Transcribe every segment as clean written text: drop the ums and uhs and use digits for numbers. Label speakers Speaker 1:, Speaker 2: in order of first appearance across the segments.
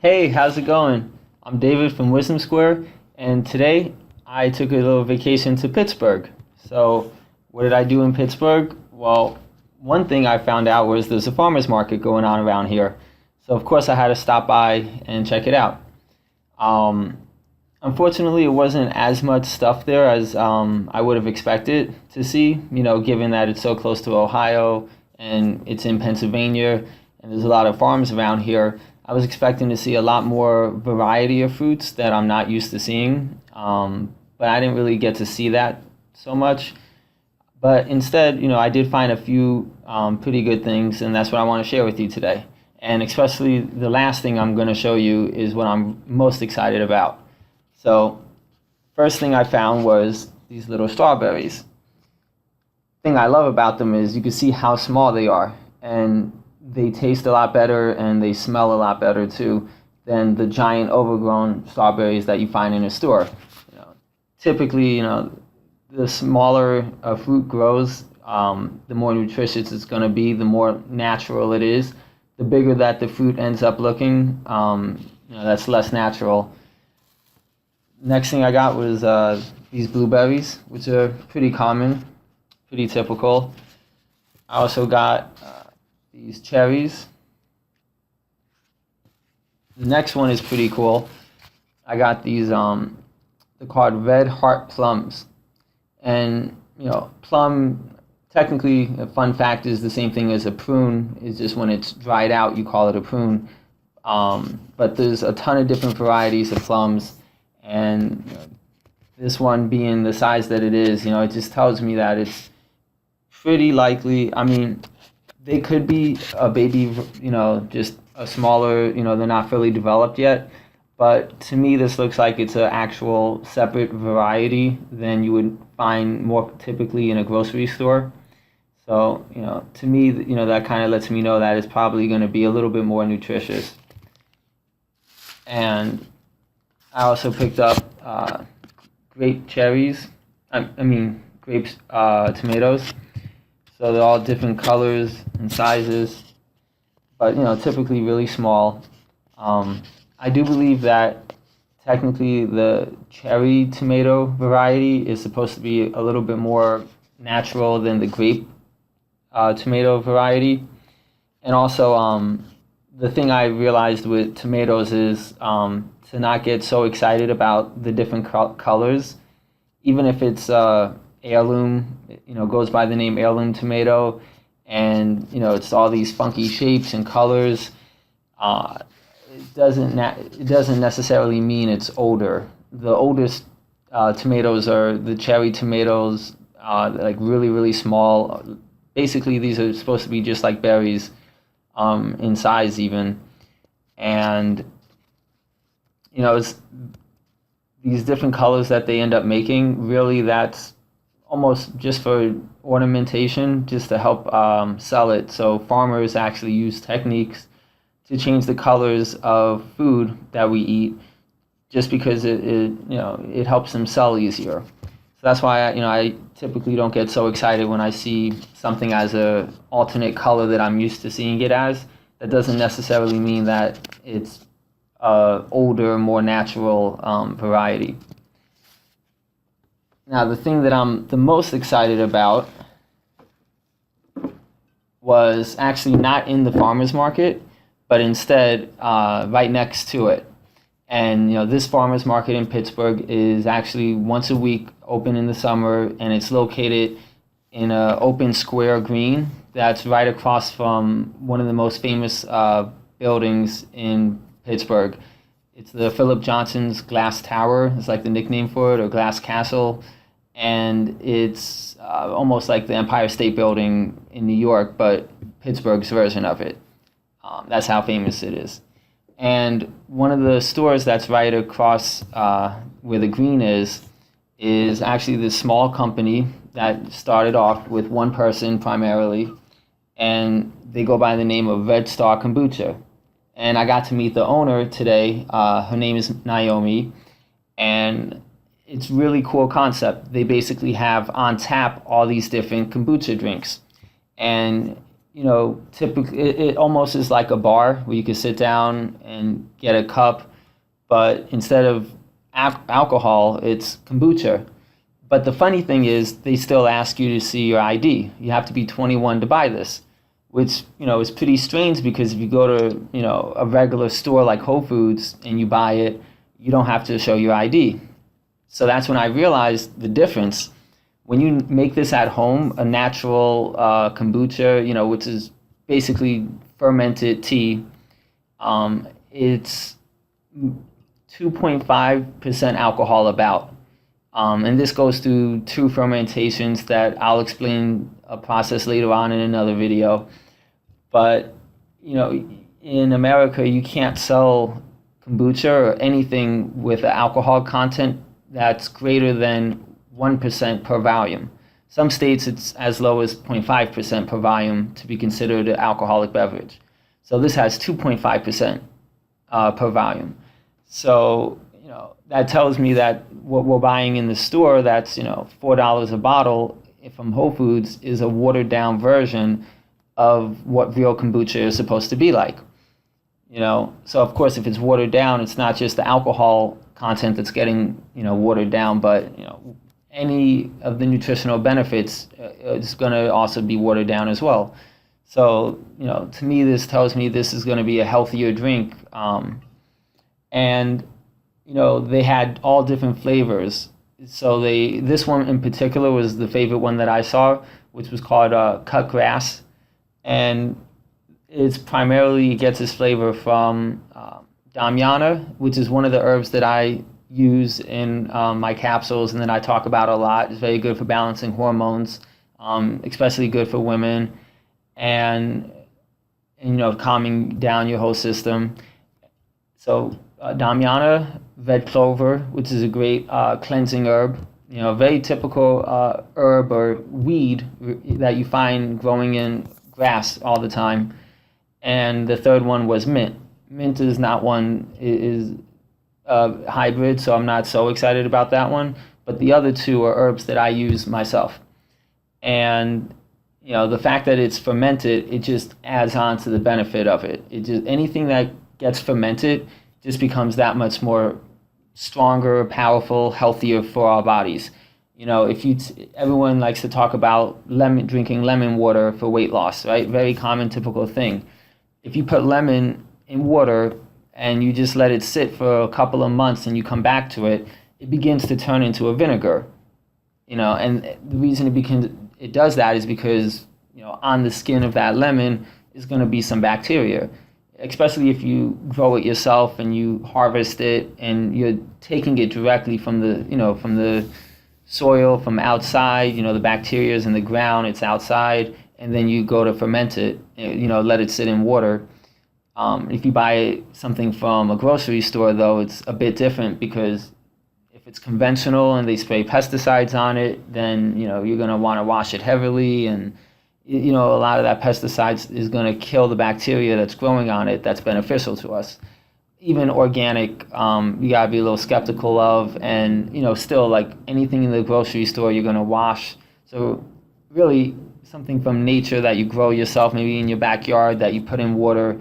Speaker 1: Hey, how's it going? I'm David from Wisdom Square, and today I took a little vacation to Pittsburgh. So, what did I do in Pittsburgh? Well, one thing I found out was there's a farmer's market going on around here. So, of course, I had to stop by and check it out. Um, Unfortunately, it wasn't as much stuff there as I would have expected to see, given that it's so close to Ohio and it's in Pennsylvania and there's a lot of farms around here. I was expecting to see a lot more variety of fruits that I'm not used to seeing, but I didn't really get to see that so much. But instead, I did find a few pretty good things, and that's what I want to share with you today. And especially the last thing I'm going to show you is what I'm most excited about. So, first thing I found was these little strawberries. Thing I love about them is you can see how small they are, and they taste a lot better and they smell a lot better too than the giant overgrown strawberries that you find in a store. Typically, the smaller a fruit grows, the more nutritious it's going to be, the more natural it is. The bigger that the fruit ends up looking, that's less natural. Next thing I got was these blueberries, which are pretty common, pretty typical. I also got these cherries. The next one is pretty cool. I got these, they're called red heart plums. And, plum, technically, a fun fact, is the same thing as a prune. It's just when it's dried out, you call it a prune. But there's a ton of different varieties of plums. And this one being the size that it is, it just tells me that it's pretty likely. I mean, they could be a baby, just a smaller, they're not fully developed yet. But to me, this looks like it's an actual separate variety than you would find more typically in a grocery store. So, to me, that kind of lets me know that it's probably going to be a little bit more nutritious. And I also picked up grape cherries. Grapes, tomatoes. So they're all different colors and sizes, but typically really small. I do believe that technically the cherry tomato variety is supposed to be a little bit more natural than the grape tomato variety. And also, the thing I realized with tomatoes is to not get so excited about the different colors, even if it's heirloom, goes by the name heirloom tomato, and it's all these funky shapes and colors. It doesn't necessarily mean it's older. The oldest tomatoes are the cherry tomatoes, like really really small. Basically, these are supposed to be just like berries, in size even, and it's these different colors that they end up making. Really, that's almost just for ornamentation, just to help sell it. So farmers actually use techniques to change the colors of food that we eat, just because it helps them sell easier. So that's why I typically don't get so excited when I see something as a alternate color that I'm used to seeing it as. That doesn't necessarily mean that it's older, more natural variety. Now, the thing that I'm the most excited about was actually not in the farmer's market, but instead right next to it. And this farmer's market in Pittsburgh is actually once a week, open in the summer, and it's located in an open square green that's right across from one of the most famous buildings in Pittsburgh. It's the Philip Johnson's Glass Tower. It's like the nickname for it, or Glass Castle. And it's almost like the Empire State Building in New York, but Pittsburgh's version of it. That's how famous it is. And one of the stores that's right across where the green is actually this small company that started off with one person primarily, and they go by the name of Red Star Kombucha. And I got to meet the owner today. Her name is Naomi, and it's really cool concept. They basically have on tap all these different kombucha drinks, and typically it almost is like a bar where you can sit down and get a cup, but instead of alcohol, it's kombucha. But the funny thing is, they still ask you to see your ID. You have to be 21 to buy this, which, is pretty strange, because if you go to, a regular store like Whole Foods and you buy it, you don't have to show your ID. So that's when I realized the difference. When you make this at home, a natural kombucha, which is basically fermented tea, it's 2.5% alcohol about. And this goes through 2 fermentations that I'll explain a process later on in another video. But, in America, you can't sell kombucha or anything with an alcohol content that's greater than 1% per volume. Some states it's as low as 0.5% per volume to be considered an alcoholic beverage. So this has 2.5% per volume. So, that tells me that what we're buying in the store, that's, $4 a bottle from Whole Foods, is a watered down version of what real kombucha is supposed to be like. So of course, if it's watered down, it's not just the alcohol content that's getting, watered down, but, any of the nutritional benefits is going to also be watered down as well. So, to me, this tells me this is going to be a healthier drink. And they had all different flavors. So this one in particular was the favorite one that I saw, which was called cut grass. And it gets its flavor from damiana, which is one of the herbs that I use in my capsules and that I talk about a lot. It's very good for balancing hormones, especially good for women, and calming down your whole system. So damiana, red clover, which is a great cleansing herb, very typical herb or weed that you find growing in grass all the time. And the third one was mint. Mint is not one, is hybrid, so I'm not so excited about that one. But the other 2 are herbs that I use myself. And the fact that it's fermented, it just adds on to the benefit of it. Anything that gets fermented just becomes that much more stronger, powerful, healthier for our bodies. Everyone likes to talk about drinking lemon water for weight loss, right? Very common, typical thing. If you put lemon in water and you just let it sit for a couple of months and you come back to it, it begins to turn into a vinegar. And the reason it does that is because, on the skin of that lemon is going to be some bacteria, especially if you grow it yourself and you harvest it and you're taking it directly from the soil, from outside. The bacteria is in the ground, it's outside, and then you go to ferment it, let it sit in water. If you buy something from a grocery store, though, it's a bit different, because if it's conventional and they spray pesticides on it, then you're going to want to wash it heavily, and a lot of that pesticides is going to kill the bacteria that's growing on it that's beneficial to us. Even organic, you got to be a little skeptical of, and still, like anything in the grocery store, you're going to wash. So really, something from nature that you grow yourself, maybe in your backyard, that you put in water,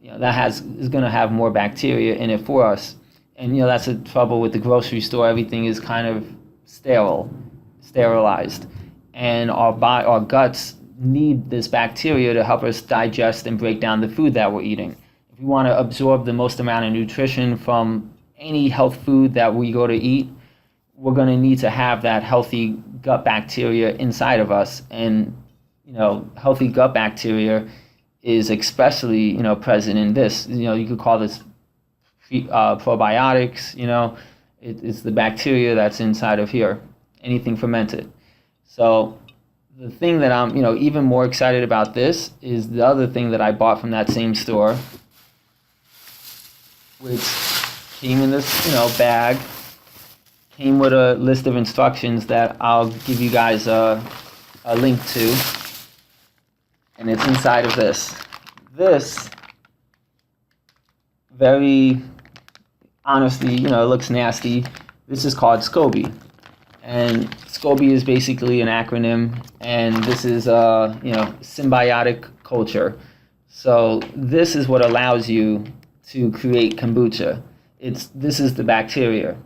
Speaker 1: that is going to have more bacteria in it for us. And that's the trouble with the grocery store. Everything is kind of sterilized, and our guts need this bacteria to help us digest and break down the food that we're eating. If we want to absorb the most amount of nutrition from any health food that we go to eat, we're going to need to have that healthy gut bacteria inside of us. And healthy gut bacteria is especially present in this. You could call this probiotics. It's the bacteria that's inside of here, anything fermented. So the thing that I'm even more excited about this is the other thing that I bought from that same store, which came in this bag, came with a list of instructions that I'll give you guys a link to, and it's inside of this. This, very honestly, it looks nasty. This is called SCOBY. And SCOBY is basically an acronym, and this is symbiotic culture. So this is what allows you to create kombucha. This is the bacteria.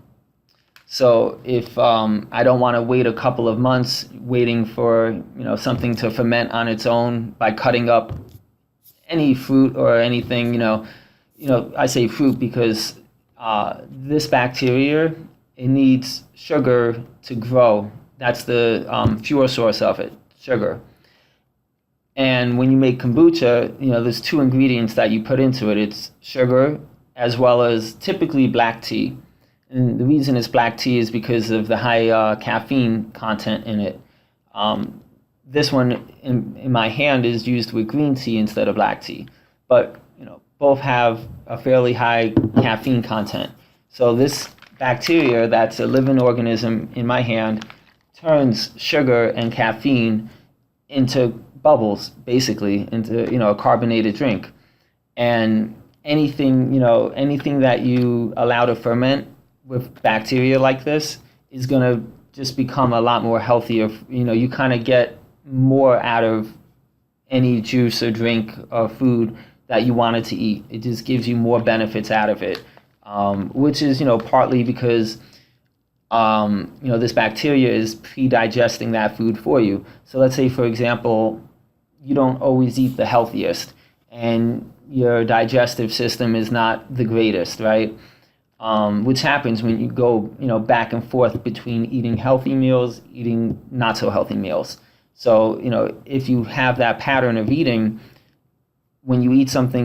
Speaker 1: So if I don't want to wait a couple of months waiting for something to ferment on its own by cutting up any fruit or anything, I say fruit because this bacteria, it needs sugar to grow. That's the pure source of it, sugar. And when you make kombucha, there's two ingredients that you put into it. It's sugar as well as typically black tea. And the reason it's black tea is because of the high caffeine content in it. This one in my hand is used with green tea instead of black tea. But both have a fairly high caffeine content. So this bacteria that's a living organism in my hand turns sugar and caffeine into bubbles, basically, into a carbonated drink. And anything that you allow to ferment with bacteria like this is going to just become a lot more healthier. You kind of get more out of any juice or drink or food that you wanted to eat. It just gives you more benefits out of it, which is partly because this bacteria is pre-digesting that food for you. So let's say, for example, you don't always eat the healthiest and your digestive system is not the greatest, right? Which happens when you go, back and forth between eating healthy meals, eating not so healthy meals. So, if you have that pattern of eating, when you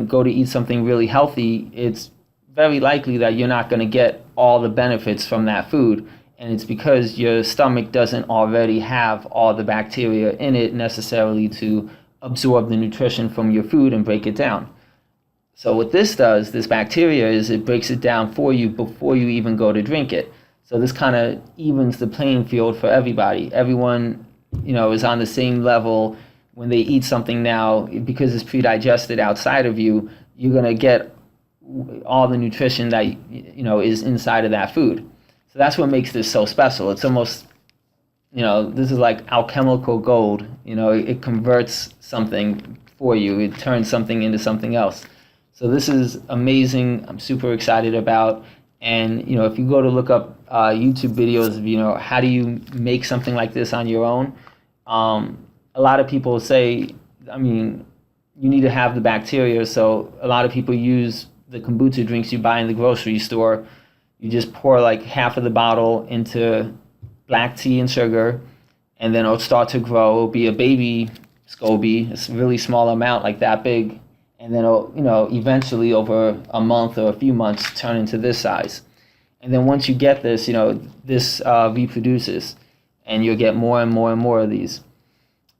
Speaker 1: go to eat something really healthy, it's very likely that you're not going to get all the benefits from that food. And it's because your stomach doesn't already have all the bacteria in it necessarily to absorb the nutrition from your food and break it down. So what this does, this bacteria, is it breaks it down for you before you even go to drink it. So this kind of evens the playing field for everybody. Everyone, is on the same level when they eat something now. Because it's pre-digested outside of you, you're going to get all the nutrition that, is inside of that food. So that's what makes this so special. It's almost, this is like alchemical gold. It converts something for you. It turns something into something else. So this is amazing. I'm super excited about. And, if you go to look up YouTube videos of, how do you make something like this on your own? A lot of people say, you need to have the bacteria. So a lot of people use the kombucha drinks you buy in the grocery store. You just pour like half of the bottle into black tea and sugar, and then it'll start to grow. It'll be a baby SCOBY, it's a really small amount, like that big. And then it'll, eventually over a month or a few months turn into this size. And then once you get this, this reproduces, and you'll get more and more and more of these.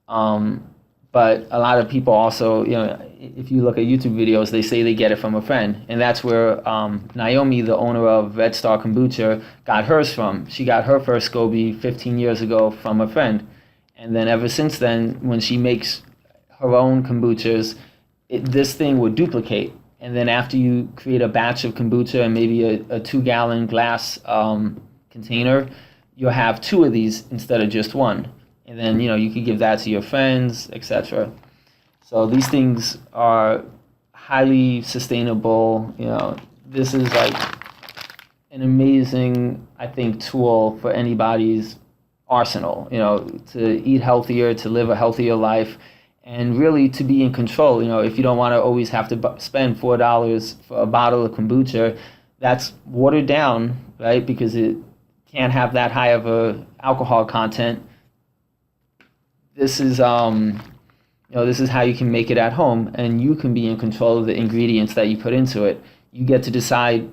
Speaker 1: But a lot of people also, if you look at YouTube videos, they say they get it from a friend. And that's where Naomi, the owner of Red Star Kombucha, got hers from. She got her first SCOBY 15 years ago from a friend. And then ever since then, when she makes her own kombuchas, this thing would duplicate. And then after you create a batch of kombucha and maybe a 2-gallon glass container, you'll have 2 of these instead of just 1. And then, you could give that to your friends, etc. So these things are highly sustainable. This is like an amazing, I think, tool for anybody's arsenal, to eat healthier, to live a healthier life, and really to be in control. If you don't want to always have to spend $4 for a bottle of kombucha, that's watered down, right? Because it can't have that high of a alcohol content. This is this is how you can make it at home, and you can be in control of the ingredients that you put into it. You get to decide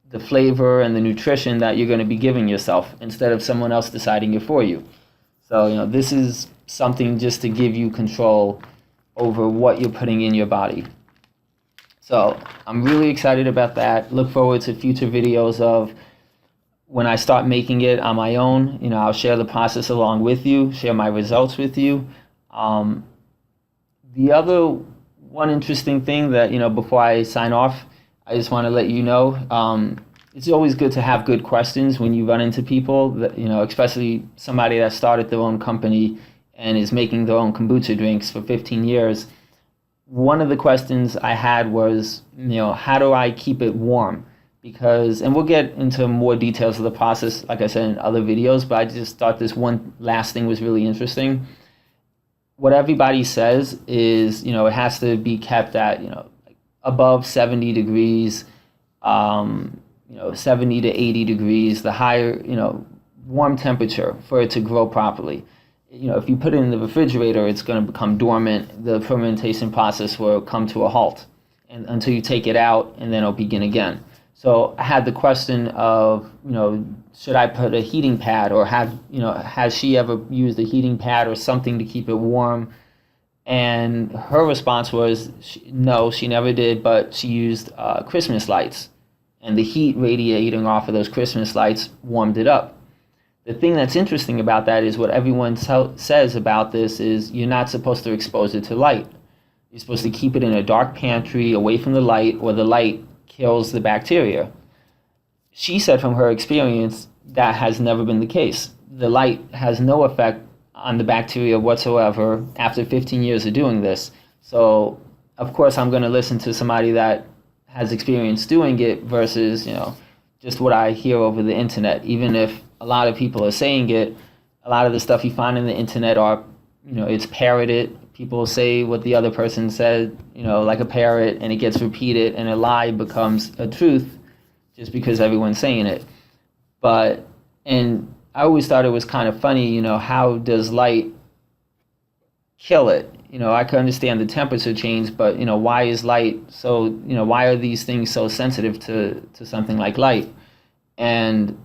Speaker 1: the flavor and the nutrition that you're going to be giving yourself instead of someone else deciding it for you. So, this is something just to give you control over what you're putting in your body. So I'm really excited about that. Look forward to future videos of when I start making it on my own. I'll share the process along with you, share my results with you. The other one interesting thing that, before I sign off, I just want to let you know, it's always good to have good questions when you run into people, that, especially somebody that started their own company and is making their own kombucha drinks for 15 years. one of the questions I had was, how do I keep it warm? Because, and we'll get into more details of the process, like I said, in other videos, but I just thought this one last thing was really interesting. What everybody says is, it has to be kept at, above 70 degrees, 70 to 80 degrees, the higher, warm temperature for it to grow properly. If you put it in the refrigerator, it's going to become dormant. The fermentation process will come to a halt and until you take it out, and then it'll begin again. So I had the question of, should I put a heating pad, or has she ever used a heating pad or something to keep it warm? And her response was, no, she never did, but she used Christmas lights. And the heat radiating off of those Christmas lights warmed it up. The thing that's interesting about that is what everyone says about this is you're not supposed to expose it to light. You're supposed to keep it in a dark pantry away from the light, or the light kills the bacteria. She said from her experience that has never been the case. The light has no effect on the bacteria whatsoever after 15 years of doing this. So, of course, I'm going to listen to somebody that has experience doing it versus, just what I hear over the internet. Even if a lot of people are saying it, a lot of the stuff you find in the internet are, it's parroted. People say what the other person said, like a parrot, and it gets repeated, and a lie becomes a truth just because everyone's saying it. And I always thought it was kind of funny, how does light kill it? I can understand the temperature change, but, why is light so, why are these things so sensitive to something like light? And,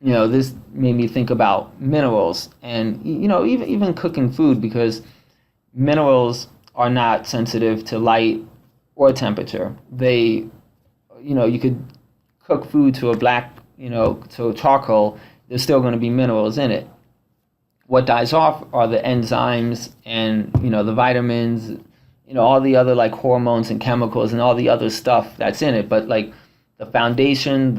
Speaker 1: this made me think about minerals and, even cooking food, because minerals are not sensitive to light or temperature. They, you could cook food to to charcoal, there's still going to be minerals in it. What dies off are the enzymes and, the vitamins, all the other like hormones and chemicals and all the other stuff that's in it. But like the foundation,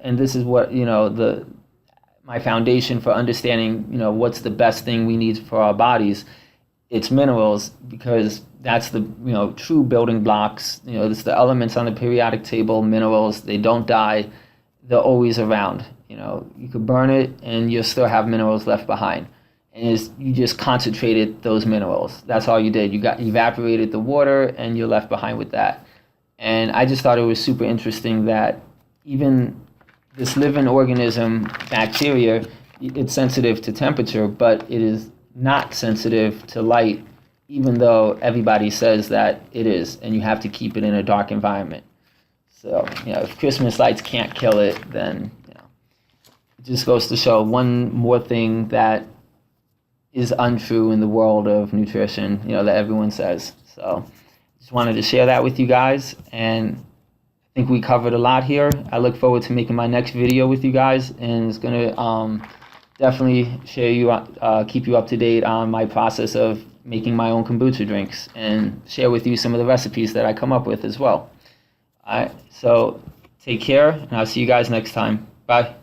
Speaker 1: and this is what, my foundation for understanding, what's the best thing we need for our bodies, it's minerals, because that's the, true building blocks. It's the elements on the periodic table, minerals, they don't die, they're always around. You could burn it and you'll still have minerals left behind. And you just concentrated those minerals. That's all you did. You evaporated the water and you're left behind with that. And I just thought it was super interesting that even this living organism, bacteria, it's sensitive to temperature, but it is not sensitive to light, even though everybody says that it is, and you have to keep it in a dark environment. So, if Christmas lights can't kill it, then, it just goes to show one more thing that is untrue in the world of nutrition, that everyone says. So, just wanted to share that with you guys, and I think we covered a lot here. I look forward to making my next video with you guys, and it's going to definitely keep you up to date on my process of making my own kombucha drinks, and share with you some of the recipes that I come up with as well. All right, so take care, and I'll see you guys next time. Bye.